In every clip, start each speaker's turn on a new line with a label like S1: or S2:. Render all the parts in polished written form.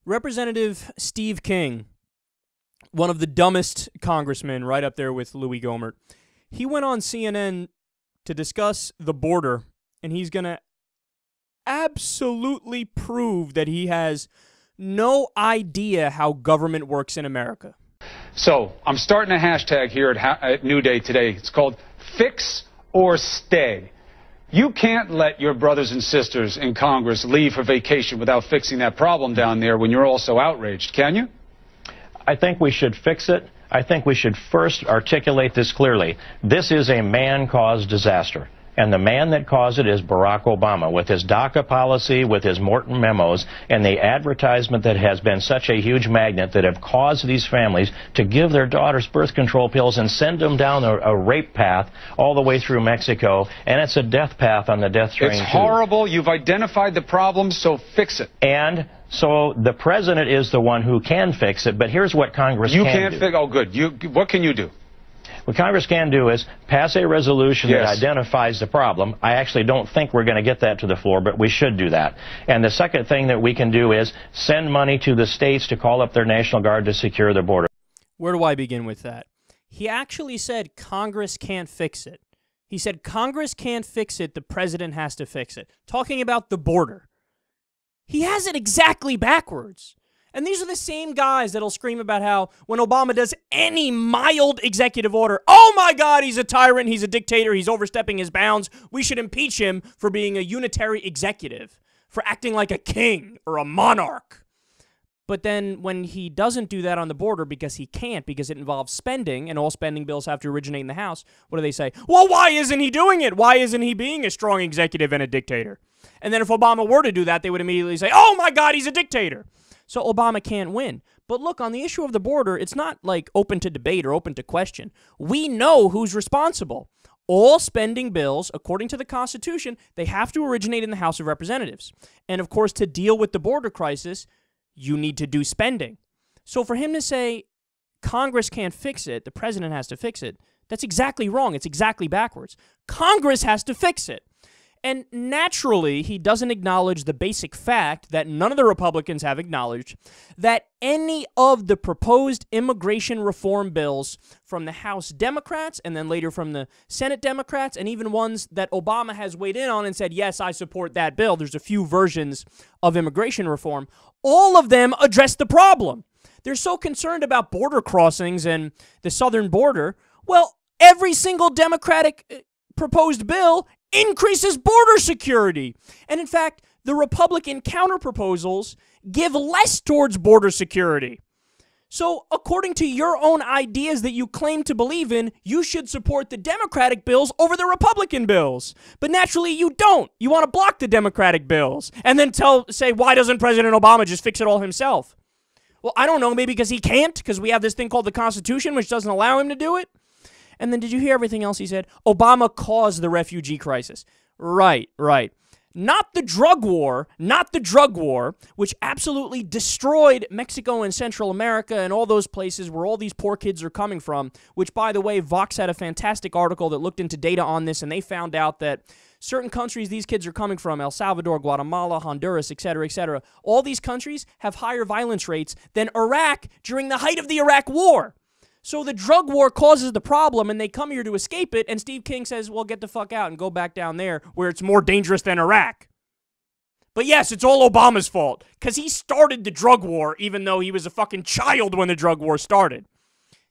S1: Representative Steve King, one of the dumbest congressmen, right up there with Louis Gohmert, he went on CNN to discuss the border, and he's going to absolutely prove that he has no idea how government works in America.
S2: So I'm starting a hashtag here at New Day today. It's called Fix or Stay. You can't let your brothers and sisters in Congress leave for vacation without fixing that problem down there when you're also outraged, can you?
S3: I think we should fix it. I think we should first articulate this clearly. This is a man-caused disaster. And the man that caused it is Barack Obama, with his DACA policy, with his Morton memos, and the advertisement that has been such a huge magnet that have caused these families to give their daughters birth control pills and send them down a rape path all the way through Mexico. And it's a death path on the death train,
S2: It's horrible. You've identified the problem, so fix it.
S3: And so the president is the one who can fix it, but here's what Congress can do.
S2: You can't fix. Oh, good. What can you do?
S3: What Congress can do is pass a resolution that identifies the problem. I actually don't think we're going to get that to the floor, but we should do that. And the second thing that we can do is send money to the states to call up their National Guard to secure the border.
S1: Where do I begin with that? He actually said Congress can't fix it. He said Congress can't fix it, the president has to fix it. Talking about the border. He has it exactly backwards. And these are the same guys that'll scream about how when Obama does any mild executive order, oh my God, he's a tyrant, he's a dictator, he's overstepping his bounds. We should impeach him for being a unitary executive, for acting like a king or a monarch. But then when he doesn't do that on the border because he can't, because it involves spending, and all spending bills have to originate in the House, what do they say? Well, why isn't he doing it? Why isn't he being a strong executive and a dictator? And then if Obama were to do that, they would immediately say, oh my God, he's a dictator. So Obama can't win. But look, on the issue of the border, it's not like open to debate or open to question. We know who's responsible. All spending bills, according to the Constitution, they have to originate in the House of Representatives. And of course, to deal with the border crisis, you need to do spending. So for him to say Congress can't fix it, the president has to fix it, that's exactly wrong. It's exactly backwards. Congress has to fix it. And naturally, he doesn't acknowledge the basic fact that none of the Republicans have acknowledged, that any of the proposed immigration reform bills from the House Democrats and then later from the Senate Democrats, and even ones that Obama has weighed in on and said, yes, I support that bill. There's a few versions of immigration reform. All of them address the problem. They're so concerned about border crossings and the southern border. Well, every single Democratic proposed bill increases border security. And in fact, the Republican counterproposals give less towards border security. So according to your own ideas that you claim to believe in, you should support the Democratic bills over the Republican bills. But naturally, you don't. You want to block the Democratic bills and then say, why doesn't President Obama just fix it all himself? Well, I don't know, maybe because he can't, because we have this thing called the Constitution, which doesn't allow him to do it. And then did you hear everything else he said? Obama caused the refugee crisis. Right. Not the drug war, which absolutely destroyed Mexico and Central America and all those places where all these poor kids are coming from, which, by the way, Vox had a fantastic article that looked into data on this, and they found out that certain countries these kids are coming from, El Salvador, Guatemala, Honduras, etc., all these countries have higher violence rates than Iraq during the height of the Iraq War. So the drug war causes the problem, and they come here to escape it, and Steve King says, well, get the fuck out and go back down there where it's more dangerous than Iraq. But yes, it's all Obama's fault, because he started the drug war, even though he was a fucking child when the drug war started.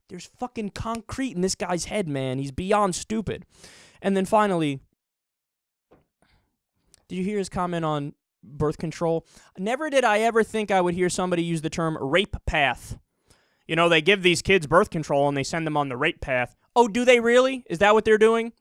S1: There's fucking concrete in this guy's head, man. He's beyond stupid. And then finally, did you hear his comment on birth control? Never did I ever think I would hear somebody use the term rape path. You know, they give these kids birth control and they send them on the rape path. Oh, do they really? Is that what they're doing?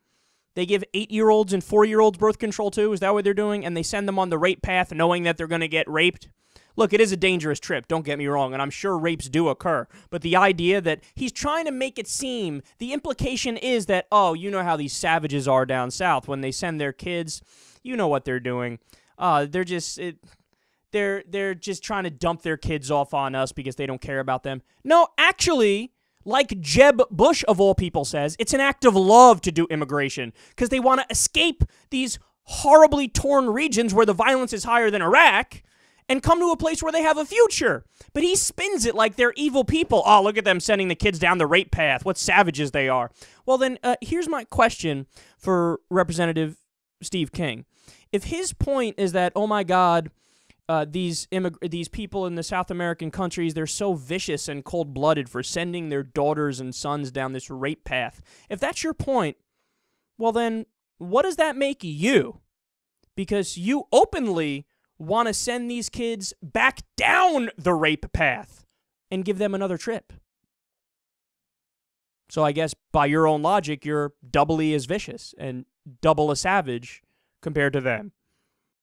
S1: They give 8-year-olds and 4-year-olds birth control too? Is that what they're doing? And they send them on the rape path knowing that they're going to get raped? Look, it is a dangerous trip, don't get me wrong, and I'm sure rapes do occur. But the idea that he's trying to make it seem, the implication is that, oh, you know how these savages are down south when they send their kids. You know what they're doing. They're just trying to dump their kids off on us because they don't care about them. No, actually, like Jeb Bush, of all people, says, it's an act of love to do immigration because they want to escape these horribly torn regions where the violence is higher than Iraq, and come to a place where they have a future. But he spins it like they're evil people. Oh, look at them sending the kids down the rape path. What savages they are. Well, then, here's my question for Representative Steve King. If his point is that, oh my God, these people in the South American countries, they're so vicious and cold-blooded for sending their daughters and sons down this rape path. If that's your point, well then, what does that make you? Because you openly want to send these kids back down the rape path and give them another trip. So I guess by your own logic, you're doubly as vicious and double as savage compared to them.